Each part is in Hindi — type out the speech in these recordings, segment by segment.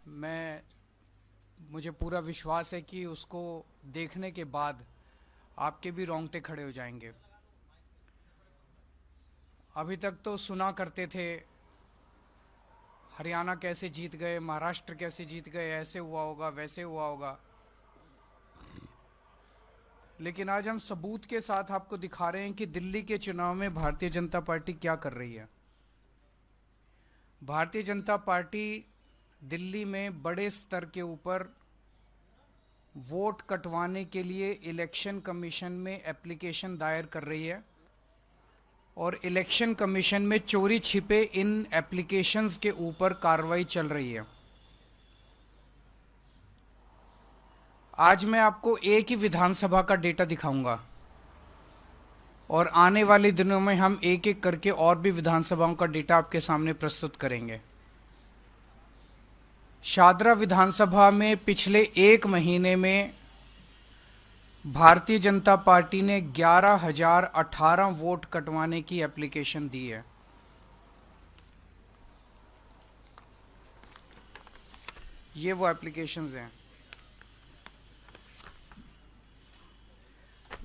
मैं मुझे पूरा विश्वास है कि उसको देखने के बाद आपके भी रोंगटे खड़े हो जाएंगे। अभी तक तो सुना करते थे हरियाणा कैसे जीत गए, महाराष्ट्र कैसे जीत गए, ऐसे हुआ होगा वैसे हुआ होगा, लेकिन आज हम सबूत के साथ आपको दिखा रहे हैं कि दिल्ली के चुनाव में भारतीय जनता पार्टी क्या कर रही है। भारतीय जनता पार्टी दिल्ली में बड़े स्तर के ऊपर वोट कटवाने के लिए इलेक्शन कमीशन में एप्लीकेशन दायर कर रही है और इलेक्शन कमीशन में चोरी छिपे इन एप्लीकेशंस के ऊपर कार्रवाई चल रही है। आज मैं आपको एक ही विधानसभा का डेटा दिखाऊंगा और आने वाले दिनों में हम एक एक करके और भी विधानसभाओं का डेटा आपके सामने प्रस्तुत करेंगे। शादरा विधानसभा में पिछले एक महीने में भारतीय जनता पार्टी ने 11,018 वोट कटवाने की एप्लीकेशन दी है। ये वो एप्लीकेशंस हैं।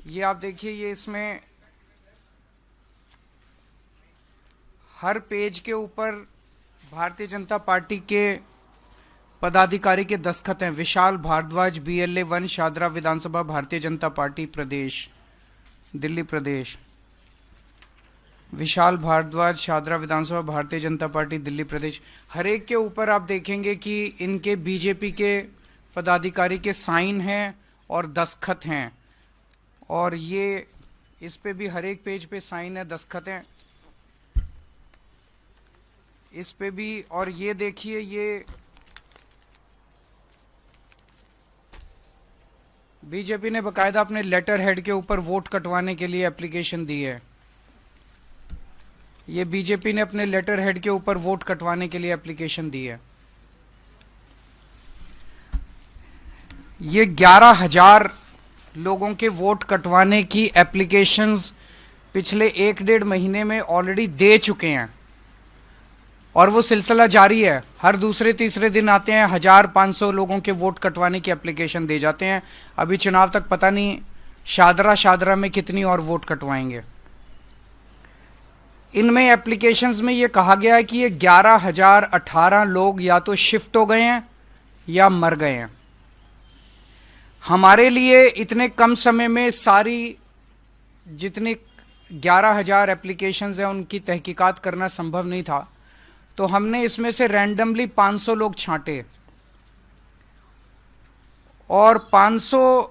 ये आप देखिए, ये इसमें हर पेज के ऊपर भारतीय जनता पार्टी के पदाधिकारी के दस्तखत हैं। विशाल भारद्वाज, BLA 1, शादरा विधानसभा, भारतीय जनता पार्टी प्रदेश, दिल्ली प्रदेश। विशाल भारद्वाज, शादरा विधानसभा, भारतीय जनता पार्टी, दिल्ली प्रदेश। हर एक के ऊपर आप देखेंगे कि इनके बीजेपी के पदाधिकारी के साइन हैं और दस्तखत हैं, और ये इस पे भी हर एक पेज पे साइन है, दस्तखत हैं इस पे भी। और ये देखिए, ये बीजेपी ने बकायदा अपने लेटर हेड के ऊपर वोट कटवाने के लिए एप्लीकेशन दी है। ये बीजेपी ने अपने लेटर हेड के ऊपर वोट कटवाने के लिए एप्लीकेशन दी है। ये 11,000 लोगों के वोट कटवाने की एप्लीकेशंस पिछले 1-1.5 महीने में ऑलरेडी दे चुके हैं और वो सिलसिला जारी है। हर दूसरे तीसरे दिन आते हैं, 1,500 लोगों के वोट कटवाने की एप्लीकेशन दे जाते हैं। अभी चुनाव तक पता नहीं शादरा में कितनी और वोट कटवाएंगे। इनमें एप्लीकेशंस में ये कहा गया है कि ये 11,018 लोग या तो शिफ्ट हो गए हैं या मर गए हैं। हमारे लिए इतने कम समय में सारी जितनी 11,000 एप्लीकेशंस हैं उनकी तहकीकात करना संभव नहीं था, तो हमने इसमें से रैंडमली 500 लोग छांटे और 500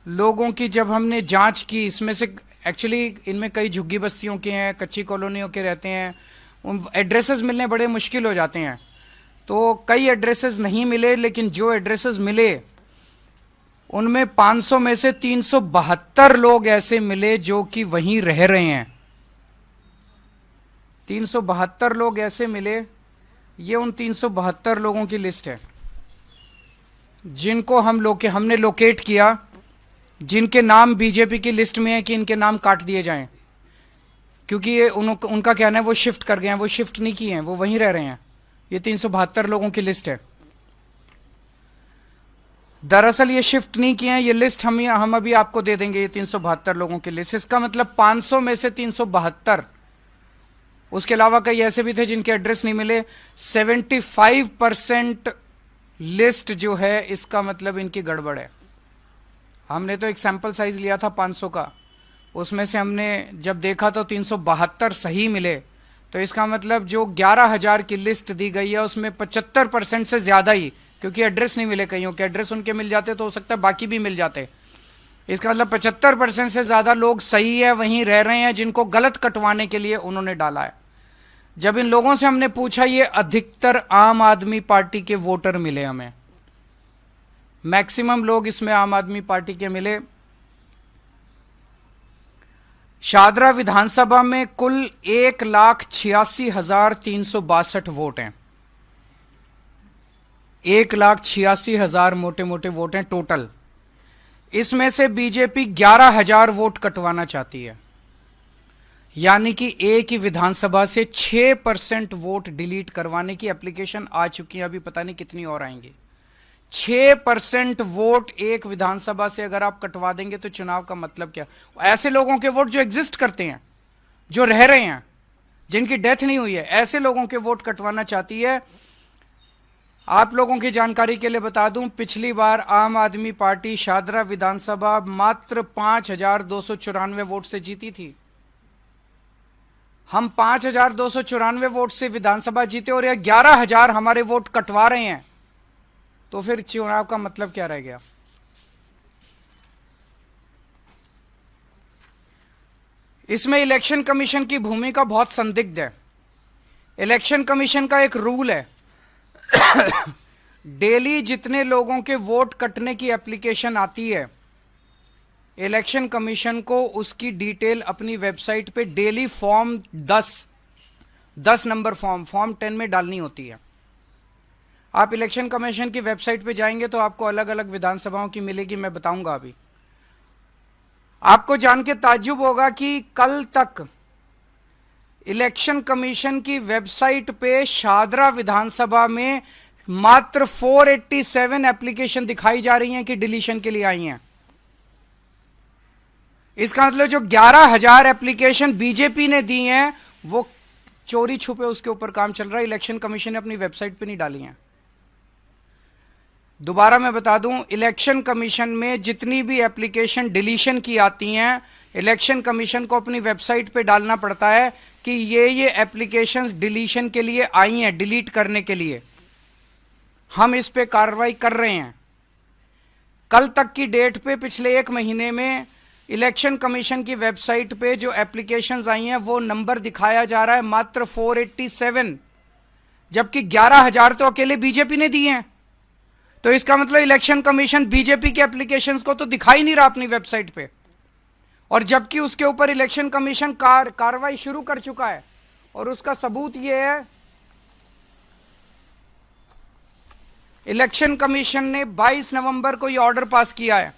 लोगों की जब हमने जांच की, इसमें से एक्चुअली इनमें कई झुग्गी बस्तियों के हैं, कच्ची कॉलोनियों के रहते हैं, उन एड्रेसेस मिलने बड़े मुश्किल हो जाते हैं, तो कई एड्रेसेस नहीं मिले, लेकिन जो एड्रेसेस मिले उनमें 500 में से 372 लोग ऐसे मिले जो कि वहीं रह रहे हैं। 372 लोग ऐसे मिले। ये उन 372 लोगों की लिस्ट है जिनको हमने लोकेट किया, जिनके नाम बीजेपी की लिस्ट में है कि इनके नाम काट दिए जाएं, क्योंकि ये उनका कहना है वो शिफ्ट कर गए हैं। वो शिफ्ट नहीं किए हैं, वो वहीं रह रहे हैं। ये 372 लोगों की लिस्ट है। दरअसल ये शिफ्ट नहीं किए हैं। ये लिस्ट हम अभी आपको दे देंगे, ये 372 लोगों की लिस्ट। इसका मतलब 500 में से 372, उसके अलावा कई ऐसे भी थे जिनके एड्रेस नहीं मिले। 75% लिस्ट जो है, इसका मतलब इनकी गड़बड़ है। हमने तो एक सैंपल साइज लिया था 500 का, उसमें से हमने जब देखा तो 372 सही मिले, तो इसका मतलब जो 11,000 की लिस्ट दी गई है उसमें 75% से ज्यादा ही, क्योंकि एड्रेस नहीं मिले, कईयों के एड्रेस उनके मिल जाते तो हो सकता है बाकी भी मिल जाते। इसका मतलब 75% से ज्यादा लोग सही है, वहीं रह रहे हैं, जिनको गलत कटवाने के लिए उन्होंने डाला है। जब इन लोगों से हमने पूछा, ये अधिकतर आम आदमी पार्टी के वोटर मिले हमें, मैक्सिमम लोग इसमें आम आदमी पार्टी के मिले। शादरा विधानसभा में कुल 1,86,362 वोट हैं। 1,86,000 मोटे मोटे वोट हैं टोटल। इसमें से बीजेपी 11,000 वोट कटवाना चाहती है। यानी कि एक ही विधानसभा से 6% वोट डिलीट करवाने की एप्लीकेशन आ चुकी है, अभी पता नहीं कितनी और आएंगी। 6% वोट एक विधानसभा से अगर आप कटवा देंगे तो चुनाव का मतलब क्या? ऐसे लोगों के वोट जो एग्जिस्ट करते हैं, जो रह रहे हैं, जिनकी डेथ नहीं हुई है, ऐसे लोगों के वोट कटवाना चाहती है। आप लोगों की जानकारी के लिए बता दूं, पिछली बार आम आदमी पार्टी शादरा विधानसभा मात्र 5,294 वोट से जीती थी। हम 5,294 वोट से विधानसभा जीते और यह 11,000 हमारे वोट कटवा रहे हैं, तो फिर चुनाव का मतलब क्या रह गया? इसमें इलेक्शन कमीशन की भूमिका बहुत संदिग्ध है। इलेक्शन कमीशन का एक रूल है, डेली जितने लोगों के वोट कटने की एप्लीकेशन आती है, इलेक्शन कमीशन को उसकी डिटेल अपनी वेबसाइट पे डेली फॉर्म 10 नंबर फॉर्म 10 में डालनी होती है। आप इलेक्शन कमीशन की वेबसाइट पे जाएंगे तो आपको अलग अलग विधानसभाओं की मिलेगी, मैं बताऊंगा अभी। आपको जान के ताज्जुब होगा कि कल तक इलेक्शन कमीशन की वेबसाइट पे शादरा विधानसभा में मात्र 487 एप्लीकेशन दिखाई जा रही हैं कि डिलीशन के लिए आई हैं। इसका मतलब जो 11,000 एप्लीकेशन बीजेपी ने दी हैं वो चोरी छुपे उसके ऊपर काम चल रहा है, इलेक्शन कमीशन ने अपनी वेबसाइट पे नहीं डाली हैं। दोबारा मैं बता दूं, इलेक्शन कमीशन में जितनी भी एप्लीकेशन डिलीशन की आती हैं, इलेक्शन कमीशन को अपनी वेबसाइट पे डालना पड़ता है कि ये एप्लीकेशंस डिलीशन के लिए आई हैं, डिलीट करने के लिए। हम इस पे कार्रवाई कर रहे हैं। कल तक की डेट पे पिछले 1 महीने में इलेक्शन कमीशन की वेबसाइट पे जो एप्लीकेशंस आई हैं वो नंबर दिखाया जा रहा है मात्र 487, जबकि 11,000 तो अकेले बीजेपी ने दिए हैं। तो इसका मतलब इलेक्शन कमीशन बीजेपी के एप्लीकेशंस को तो दिखाई नहीं रहा अपनी वेबसाइट पे, और जबकि उसके ऊपर इलेक्शन कमीशन कार्रवाई शुरू कर चुका है। और उसका सबूत यह है, इलेक्शन कमीशन ने 22 नवंबर को यह ऑर्डर पास किया है,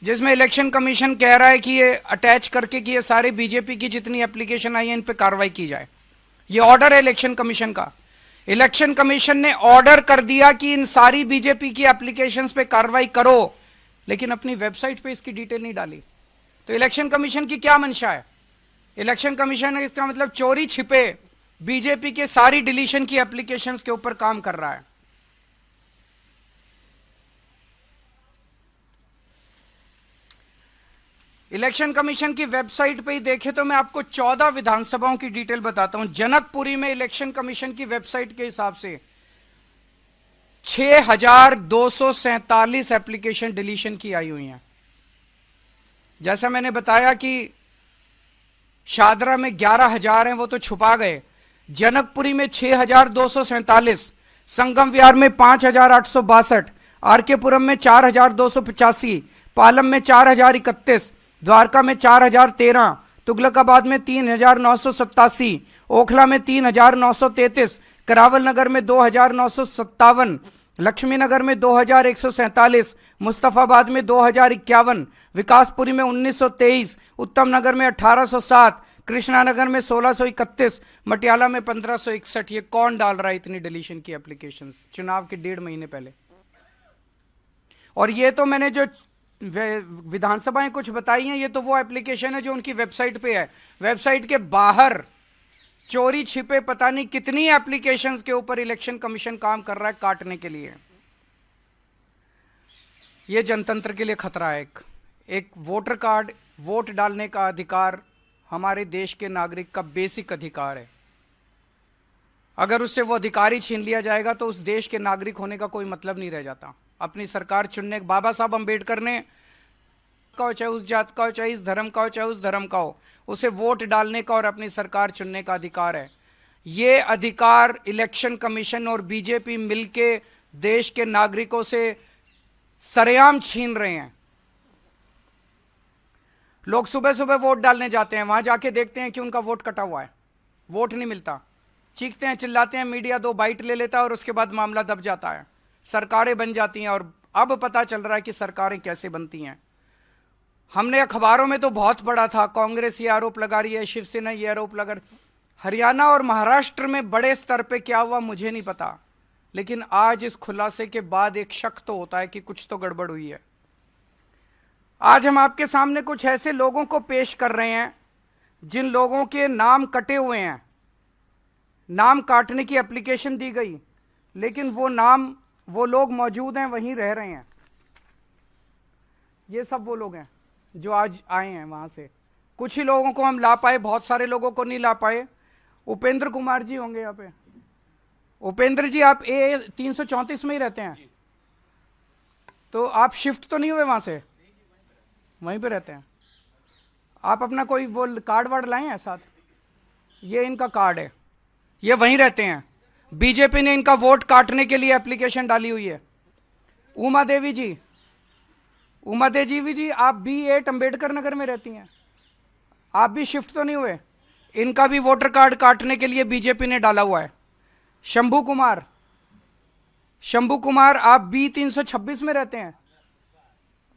जिसमें इलेक्शन कमीशन कह रहा है कि ये अटैच करके कि ये सारे बीजेपी की जितनी एप्लीकेशन आई है इन पे कार्रवाई की जाए। ये ऑर्डर है इलेक्शन कमीशन का। इलेक्शन कमीशन ने ऑर्डर कर दिया कि इन सारी बीजेपी की एप्लीकेशंस पे कार्रवाई करो, लेकिन अपनी वेबसाइट पे इसकी डिटेल नहीं डाली। तो इलेक्शन कमीशन की क्या मंशा है? इलेक्शन कमीशन इसका मतलब चोरी छिपे बीजेपी के सारी डिलीशन की एप्लीकेशंस के ऊपर काम कर रहा है। इलेक्शन कमीशन की वेबसाइट पे ही देखे तो मैं आपको 14 विधानसभाओं की डिटेल बताता हूं। जनकपुरी में इलेक्शन कमीशन की वेबसाइट के हिसाब से 6,247 एप्लीकेशन डिलीशन की आई हुई हैं। जैसा मैंने बताया कि शादरा में 11,000 हैं, वो तो छुपा गए। जनकपुरी में 6,247, संगम विहार में 5,862, आरकेपुरम में 4,285, पालम में 4,031, द्वारका में 4,013, तुगलकाबाद में 3,987, ओखला में 3,933, करावल नगर में 2,957, लक्ष्मी नगर में 2,147, मुस्तफाबाद में 2,051, विकासपुरी में 1,923, उत्तम नगर में 1,807, कृष्णा नगर में 1,631, मटियाला में 1,561। ये कौन डाल रहा है इतनी डिलीशन की एप्लीकेशंस चुनाव के 1.5 महीने पहले? और ये तो मैंने जो विधानसभाएं कुछ बताई हैं, ये तो वो एप्लीकेशन है जो उनकी वेबसाइट पे है। वेबसाइट के बाहर चोरी छिपे पता नहीं कितनी एप्लीकेशंस के ऊपर इलेक्शन कमीशन काम कर रहा है काटने के लिए। ये जनतंत्र के लिए खतरा है। एक वोटर कार्ड, वोट डालने का अधिकार हमारे देश के नागरिक का बेसिक अधिकार है। अगर उससे वो अधिकार ही छीन लिया जाएगा तो उस देश के नागरिक होने का कोई मतलब नहीं रह जाता। अपनी सरकार चुनने, बाबा साहब अंबेडकर ने का, चाहे उस जात का हो, चाहे इस धर्म का हो, चाहे उस धर्म का हो, उसे वोट डालने का और अपनी सरकार चुनने का अधिकार है। ये अधिकार इलेक्शन कमीशन और बीजेपी मिलके देश के नागरिकों से सरेआम छीन रहे हैं। लोग सुबह सुबह वोट डालने जाते हैं, वहां जाके देखते हैं कि उनका वोट कटा हुआ है, वोट नहीं मिलता, चीखते हैं, चिल्लाते हैं, मीडिया 2 बाइट ले लेता है और उसके बाद मामला दब जाता है, सरकारें बन जाती हैं। और अब पता चल रहा है कि सरकारें कैसे बनती हैं। हमने अखबारों में तो बहुत पढ़ा था, कांग्रेस ये आरोप लगा रही है, शिवसेना ये आरोप लगा रही। हरियाणा और महाराष्ट्र में बड़े स्तर पे क्या हुआ मुझे नहीं पता, लेकिन आज इस खुलासे के बाद एक शक तो होता है कि कुछ तो गड़बड़ हुई है। आज हम आपके सामने कुछ ऐसे लोगों को पेश कर रहे हैं जिन लोगों के नाम कटे हुए हैं, नाम काटने की एप्लीकेशन दी गई, लेकिन वो लोग मौजूद हैं, वहीं रह रहे हैं। ये सब वो लोग हैं जो आज आए हैं वहां से। कुछ ही लोगों को हम ला पाए, बहुत सारे लोगों को नहीं ला पाए। उपेंद्र कुमार जी होंगे यहाँ पे। उपेंद्र जी, आप ए 334 में ही रहते हैं, तो आप शिफ्ट तो नहीं हुए वहां से? वहीं पे रहते हैं। आप अपना कोई वो कार्ड वार्ड लाए हैं साथ? ये इनका कार्ड है, ये वहीं रहते हैं। बीजेपी ने इनका वोट काटने के लिए एप्लीकेशन डाली हुई है। उमा देवी जी, आप भी 8 अंबेडकर नगर में रहती हैं, आप भी शिफ्ट तो नहीं हुए? इनका भी वोटर कार्ड काटने के लिए बीजेपी ने डाला हुआ है। शंभू कुमार, आप बी 326 में रहते हैं,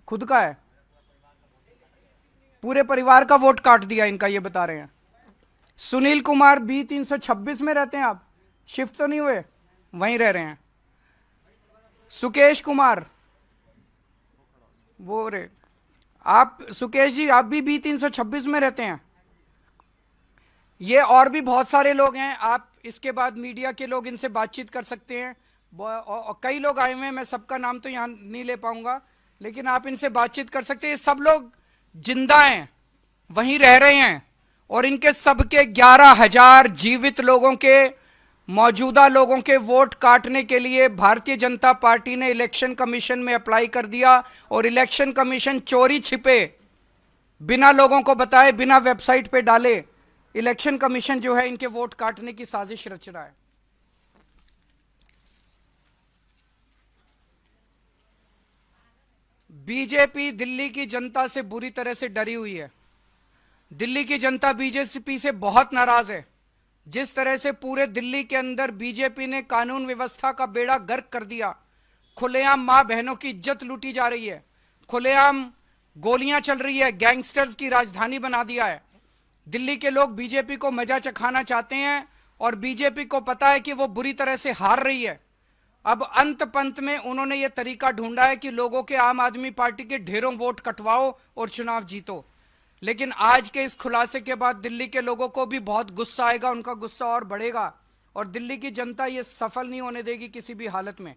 खुद का है, पूरे परिवार का वोट काट दिया इनका, ये बता रहे हैं। सुनील कुमार, बी 326 में रहते हैं, आप शिफ्ट तो नहीं हुए, वहीं रह रहे हैं। सुकेश कुमार, वो रे आप, सुकेश जी आप भी बी 326 में रहते हैं। ये और भी बहुत सारे लोग हैं, आप इसके बाद मीडिया के लोग इनसे बातचीत कर सकते हैं। कई लोग आए हुए हैं, मैं सबका नाम तो यहां नहीं ले पाऊंगा, लेकिन आप इनसे बातचीत कर सकते हैं। सब लोग जिंदा हैं, वहीं रह रहे हैं, और इनके सबके 11,000 जीवित लोगों के, मौजूदा लोगों के वोट काटने के लिए भारतीय जनता पार्टी ने इलेक्शन कमीशन में अप्लाई कर दिया, और इलेक्शन कमीशन चोरी छिपे, बिना लोगों को बताए, बिना वेबसाइट पे डाले, इलेक्शन कमीशन जो है इनके वोट काटने की साजिश रच रहा है। बीजेपी दिल्ली की जनता से बुरी तरह से डरी हुई है। दिल्ली की जनता बीजेपी से बहुत नाराज है। जिस तरह से पूरे दिल्ली के अंदर बीजेपी ने कानून व्यवस्था का बेड़ा गर्क कर दिया, खुलेआम मां बहनों की इज्जत लूटी जा रही है, खुलेआम गोलियां चल रही है, गैंगस्टर्स की राजधानी बना दिया है। दिल्ली के लोग बीजेपी को मजा चखाना चाहते हैं, और बीजेपी को पता है कि वो बुरी तरह से हार रही है। अब अंत पंत में उन्होंने ये तरीका ढूंढा है कि लोगों के, आम आदमी पार्टी के ढेरों वोट कटवाओ और चुनाव जीतो। लेकिन आज के इस खुलासे के बाद दिल्ली के लोगों को भी बहुत गुस्सा आएगा, उनका गुस्सा और बढ़ेगा, और दिल्ली की जनता ये सफल नहीं होने देगी किसी भी हालत में।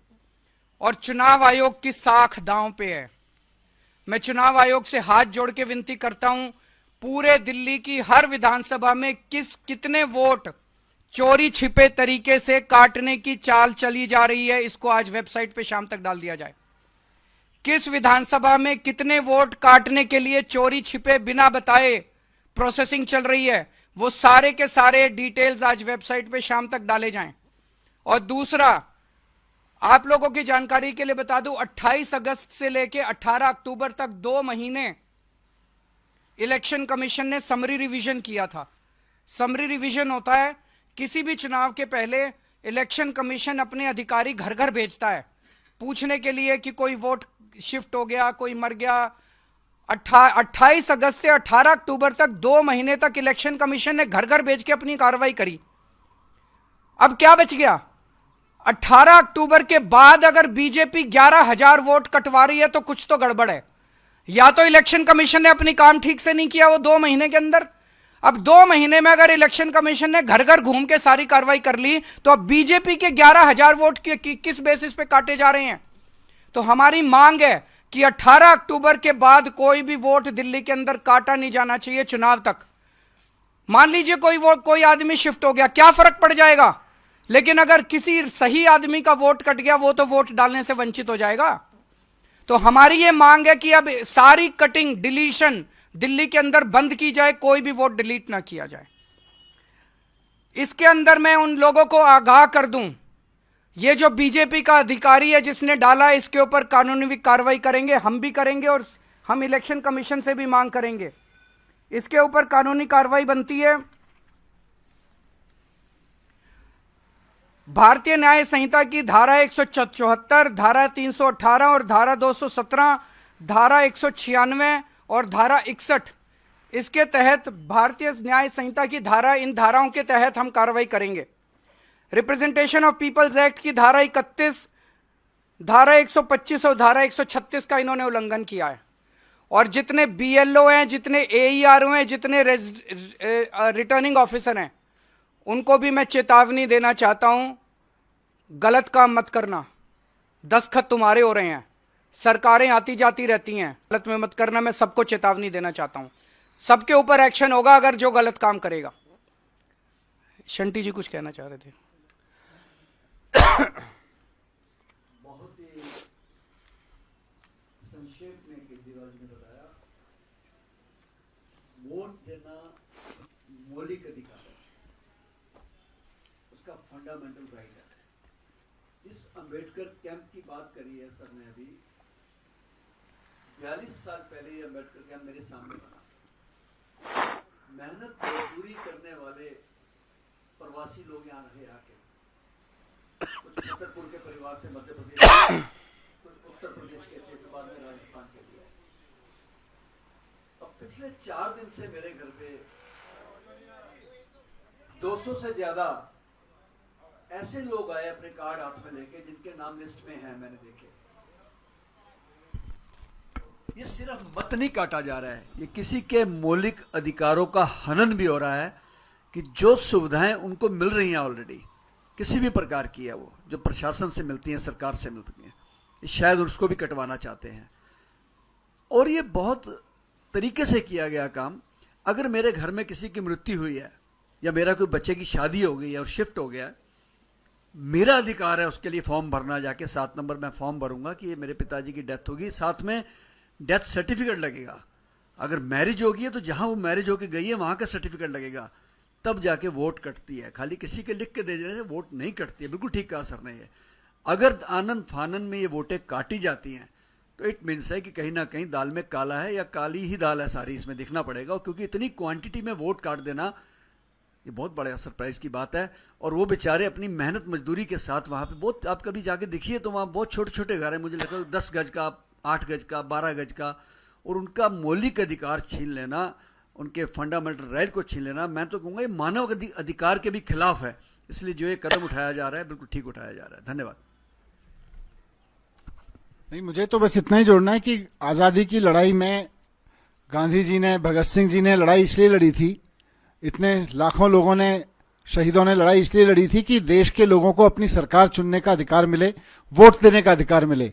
और चुनाव आयोग की साख दांव पे है। मैं चुनाव आयोग से हाथ जोड़ के विनती करता हूं, पूरे दिल्ली की हर विधानसभा में कितने वोट चोरी छिपे तरीके से काटने की चाल चली जा रही है, इसको आज वेबसाइट पे शाम तक डाल दिया जाए। किस विधानसभा में कितने वोट काटने के लिए चोरी छिपे बिना बताए प्रोसेसिंग चल रही है, वो सारे के सारे डिटेल्स आज वेबसाइट पे शाम तक डाले जाएं। और दूसरा, आप लोगों की जानकारी के लिए बता दूं, 28 अगस्त से लेकर 18 अक्टूबर तक 2 महीने इलेक्शन कमीशन ने समरी रिवीजन किया था। समरी रिवीजन होता है, किसी भी चुनाव के पहले इलेक्शन कमीशन अपने अधिकारी घर घर भेजता है पूछने के लिए कि कोई वोट शिफ्ट हो गया, कोई मर गया। 28 अगस्त से 18 अक्टूबर तक 2 महीने तक इलेक्शन कमीशन ने घर घर भेज के अपनी कार्रवाई करी। अब क्या बच गया? 18 अक्टूबर के बाद अगर बीजेपी 11,000 वोट कटवा रही है तो कुछ तो गड़बड़ है। या तो इलेक्शन कमीशन ने अपनी काम ठीक से नहीं किया वो 2 महीने के अंदर। अब 2 महीने में अगर इलेक्शन कमीशन ने घर घर घूम के सारी कार्रवाई कर ली, तो अब बीजेपी के 11,000 वोट किस बेसिस पे काटे जा रहे हैं? तो हमारी मांग है कि 18 अक्टूबर के बाद कोई भी वोट दिल्ली के अंदर काटा नहीं जाना चाहिए चुनाव तक। मान लीजिए कोई आदमी शिफ्ट हो गया, क्या फर्क पड़ जाएगा? लेकिन अगर किसी सही आदमी का वोट कट गया, वो तो वोट डालने से वंचित हो जाएगा। तो हमारी ये मांग है कि अब सारी कटिंग, डिलीशन दिल्ली के अंदर बंद की जाए, कोई भी वोट डिलीट ना किया जाए। इसके अंदर मैं उन लोगों को आगाह कर दूं, ये जो बीजेपी का अधिकारी है जिसने डाला, इसके ऊपर कानूनी कार्रवाई करेंगे, हम भी करेंगे, और हम इलेक्शन कमीशन से भी मांग करेंगे। इसके ऊपर कानूनी कार्रवाई बनती है। भारतीय न्याय संहिता की धारा 174, धारा 318 और धारा 217, धारा 196 और धारा 61 इसके तहत भारतीय न्याय संहिता की धारा, इन धाराओं के तहत हम कार्रवाई करेंगे। रिप्रेजेंटेशन ऑफ पीपल्स एक्ट की धारा 31, धारा 125 और धारा 136 का इन्होंने उल्लंघन किया है। और जितने बीएलओ हैं, जितने एईआरओ हैं, जितने रिटर्निंग ऑफिसर हैं, उनको भी मैं चेतावनी देना चाहता हूं, गलत काम मत करना। दस्तखत तुम्हारे हो रहे हैं, सरकारें आती जाती रहती हैं, गलत में मत करना। मैं सबको चेतावनी देना चाहता हूं, सबके ऊपर एक्शन होगा अगर जो गलत काम करेगा। शंटी जी कुछ कहना चाह रहे थे। बहुत ही संक्षेप में केजरीवाल जी ने बताया, वोट देना मौलिक अधिकार है, उसका फंडामेंटल राइट है। इस अंबेडकर कैंप की बात करी है सर ने अभी, 42 साल पहले ये अंबेडकर कैंप मेरे सामने बना। मेहनत मजदूरी करने वाले प्रवासी लोग यहाँ रहे आके, कुछ छतरपुर के परिवार थे, मध्य प्रदेश, कुछ उत्तर प्रदेश के थे, फिर बाद में राजस्थान के लिए। अब पिछले 4 दिन से मेरे घर पे 200 से ज्यादा ऐसे लोग आए अपने कार्ड हाथ में लेके जिनके नाम लिस्ट में हैं, मैंने देखे। ये सिर्फ मत नहीं काटा जा रहा है, ये किसी के मौलिक अधिकारों का हनन भी हो रहा है कि जो सुविधाएं उनको मिल रही हैं ऑलरेडी, किसी भी प्रकार की है, वो जो प्रशासन से मिलती हैं, सरकार से मिलती हैं, शायद उसको भी कटवाना चाहते हैं। और ये बहुत तरीके से किया गया काम। अगर मेरे घर में किसी की मृत्यु हुई है या मेरा कोई बच्चे की शादी हो गई है और शिफ्ट हो गया, मेरा अधिकार है उसके लिए फॉर्म भरना, जाके 7 नंबर में फॉर्म भरूंगा कि ये मेरे पिताजी की डेथ होगी, साथ में डेथ सर्टिफिकेट लगेगा। अगर मैरिज होगी है तो जहां वो मैरिज होके गई है वहां का सर्टिफिकेट लगेगा, तब जाके वोट कटती है। खाली किसी के लिख के दे देने से वोट नहीं कटती है। बिल्कुल ठीक कहा सर ने। ये अगर आनन फानन में ये वोटें काटी जाती हैं तो इट मीन्स है कि कहीं ना कहीं दाल में काला है या काली ही दाल है सारी, इसमें दिखना पड़ेगा। और क्योंकि इतनी क्वांटिटी में वोट काट देना ये बहुत बड़ा सरप्राइज की बात है। और वो बेचारे अपनी मेहनत मजदूरी के साथ वहाँ पे बहुत, आप कभी जाके देखिए तो वहाँ बहुत छोटे छोटे घर हैं, मुझे लगता है 10 गज का, 8 गज का, 12 गज का, और उनका मौलिक अधिकार छीन लेना, उनके फंडामेंटल राइट को छीन लेना, मैं तो कहूँगा ये मानव अधिकार के भी खिलाफ है। इसलिए जो ये कदम उठाया जा रहा है बिल्कुल ठीक उठाया जा रहा है। धन्यवाद। नहीं, मुझे तो बस इतना ही जोड़ना है कि आज़ादी की लड़ाई में गांधी जी ने, भगत सिंह जी ने लड़ाई इसलिए लड़ी थी, इतने लाखों लोगों ने, शहीदों ने लड़ाई इसलिए लड़ी थी कि देश के लोगों को अपनी सरकार चुनने का अधिकार मिले, वोट देने का अधिकार मिले।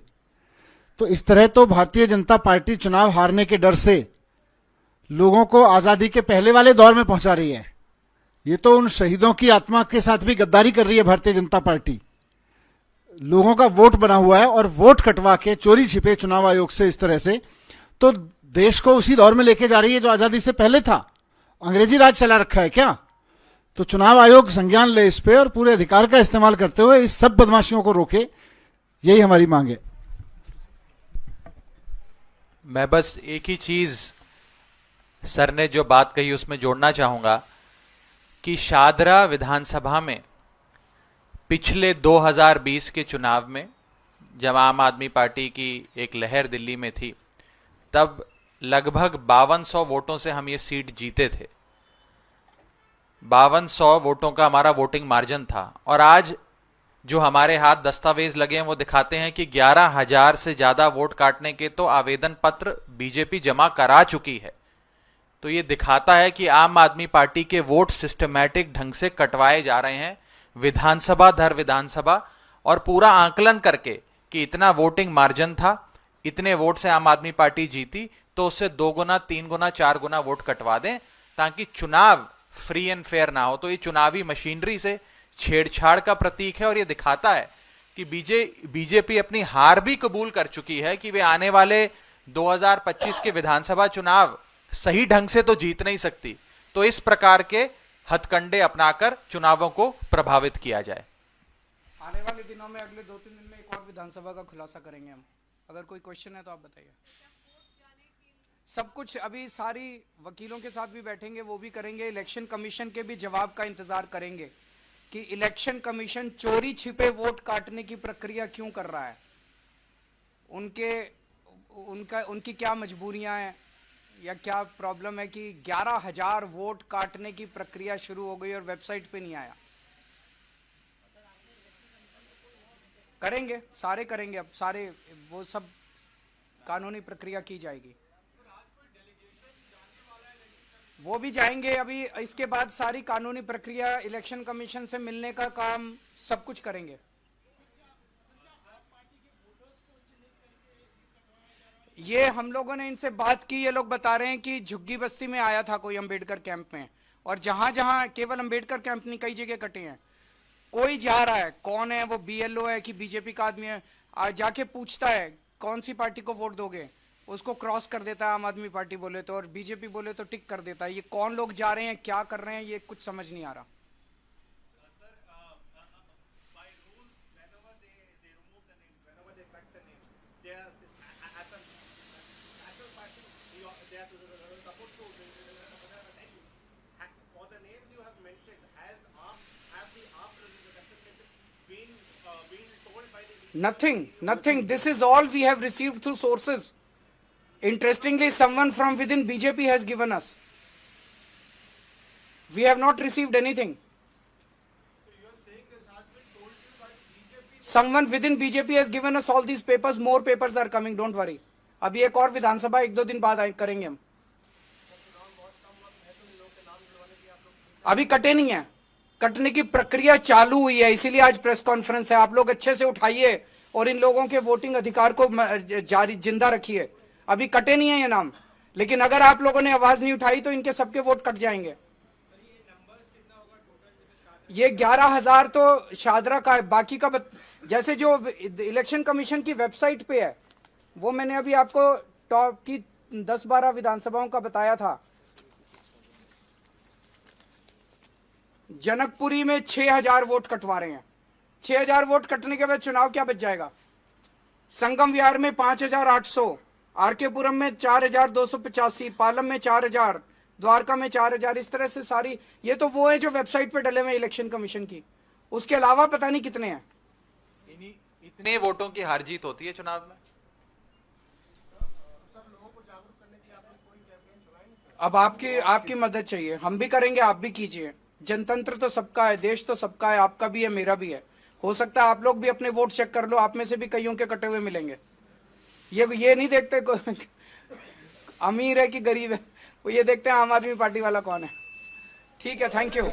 तो इस तरह तो भारतीय जनता पार्टी चुनाव हारने के डर से लोगों को आज़ादी के पहले वाले दौर में पहुंचा रही है। ये तो उन शहीदों की आत्मा के साथ भी गद्दारी कर रही है भारतीय जनता पार्टी। लोगों का वोट बना हुआ है और वोट कटवा के चोरी छिपे चुनाव आयोग से इस तरह से तो देश को उसी दौर में लेके जा रही है जो आज़ादी से पहले था। अंग्रेजी राज चला रखा है क्या? तो चुनाव आयोग संज्ञान ले इस पे और पूरे अधिकार का इस्तेमाल करते हुए इस सब बदमाशियों को रोके, यही हमारी मांग है। मैं बस एक ही चीज सर ने जो बात कही उसमें जोड़ना चाहूंगा कि शादरा विधानसभा में पिछले 2020 के चुनाव में जब आम आदमी पार्टी की एक लहर दिल्ली में थी, तब लगभग 5200 वोटों से हम ये सीट जीते थे। 5200 वोटों का हमारा वोटिंग मार्जिन था। और आज जो हमारे हाथ दस्तावेज लगे हैं वो दिखाते हैं कि 11,000 से ज्यादा वोट काटने के तो आवेदन पत्र बीजेपी जमा करा चुकी है। तो ये दिखाता है कि आम आदमी पार्टी के वोट सिस्टमैटिक ढंग से कटवाए जा रहे हैं विधानसभा दर विधानसभा, और पूरा आंकलन करके कि इतना वोटिंग मार्जिन था, इतने वोट से आम आदमी पार्टी जीती, तो उससे 2 गुना 3 गुना 4 गुना वोट कटवा दें ताकि चुनाव फ्री एंड फेयर ना हो। तो ये चुनावी मशीनरी से छेड़छाड़ का प्रतीक है और ये दिखाता है कि बीजेपी अपनी हार भी कबूल कर चुकी है कि वे आने वाले 2025 के विधानसभा चुनाव सही ढंग से तो जीत नहीं सकती। तो इस प्रकार के हथकंडे अपनाकर चुनावों को प्रभावित किया जाए। आने वाले दिनों में, अगले 2-3 दिन में एक और विधानसभा का खुलासा करेंगे हम। अगर कोई क्वेश्चन है तो आप बताइए। सब कुछ अभी सारी वकीलों के साथ भी बैठेंगे, वो भी करेंगे। इलेक्शन कमीशन के भी जवाब का इंतजार करेंगे कि इलेक्शन कमीशन चोरी छिपे वोट काटने की प्रक्रिया क्यों कर रहा है, उनकी क्या मजबूरियां हैं, या क्या प्रॉब्लम है कि 11,000 वोट काटने की प्रक्रिया शुरू हो गई और वेबसाइट पे नहीं आया? करेंगे, सारे करेंगे, अब सारे वो सब कानूनी प्रक्रिया की जाएगी। वो भी जाएंगे अभी, इसके बाद सारी कानूनी प्रक्रिया, इलेक्शन कमीशन से मिलने का काम, सब कुछ करेंगे। ये हम लोगों ने इनसे बात की, ये लोग बता रहे हैं कि झुग्गी बस्ती में आया था कोई अंबेडकर कैंप में, और जहां जहां, केवल अंबेडकर कैंप नहीं, कई जगह कटे हैं। कोई जा रहा है, कौन है वो, बीएलओ है कि बीजेपी का आदमी है, जाके पूछता है कौन सी पार्टी को वोट दोगे, उसको क्रॉस कर देता है, आम आदमी पार्टी बोले तो, और बीजेपी बोले तो टिक कर देता है। ये कौन लोग जा रहे हैं, क्या कर रहे हैं, ये कुछ समझ नहीं आ रहा। Nothing. This is all we have received through sources. Interestingly, someone from within BJP has given us. We have not received anything. So you are saying this has been told to you by BJP? Someone within BJP has given us all these papers. More papers are coming. Don't worry. अभी एक और विधानसभा 1-2 दिन बाद करेंगे हम। अभी कटे नहीं है, कटने की प्रक्रिया चालू हुई है, इसीलिए आज प्रेस कॉन्फ्रेंस है। आप लोग अच्छे से उठाइए और इन लोगों के वोटिंग अधिकार को जारी जिंदा रखिए। अभी कटे नहीं है ये नाम, लेकिन अगर आप लोगों ने आवाज नहीं उठाई तो इनके सबके वोट कट जाएंगे। ये 11,000 तो शादरा का है, बाकी का जैसे जो इलेक्शन कमीशन की वेबसाइट पे है, वो मैंने अभी आपको टॉप की 10-12 विधानसभाओं का बताया था। जनकपुरी में 6,000 वोट कटवा रहे हैं। 6,000 वोट कटने के बाद चुनाव क्या बच जाएगा? संगम विहार में 5,800, आरकेपुरम में 4,285, पालम में 4,000, द्वारका में 4,000, इस तरह से सारी। ये तो वो है जो वेबसाइट पे डले हुए इलेक्शन कमीशन की, उसके अलावा पता नहीं कितने हैं। इतने वोटों की हार जीत होती है चुनाव में। अब आपकी मदद चाहिए, हम भी करेंगे, आप भी कीजिए। जनतंत्र तो सबका है, देश तो सबका है, आपका भी है, मेरा भी है। हो सकता है आप लोग भी अपने वोट चेक कर लो, आप में से भी कईयों के कटे हुए मिलेंगे। ये नहीं देखते अमीर है कि गरीब है, वो ये देखते हैं आम आदमी पार्टी वाला कौन है। ठीक है, थैंक यू।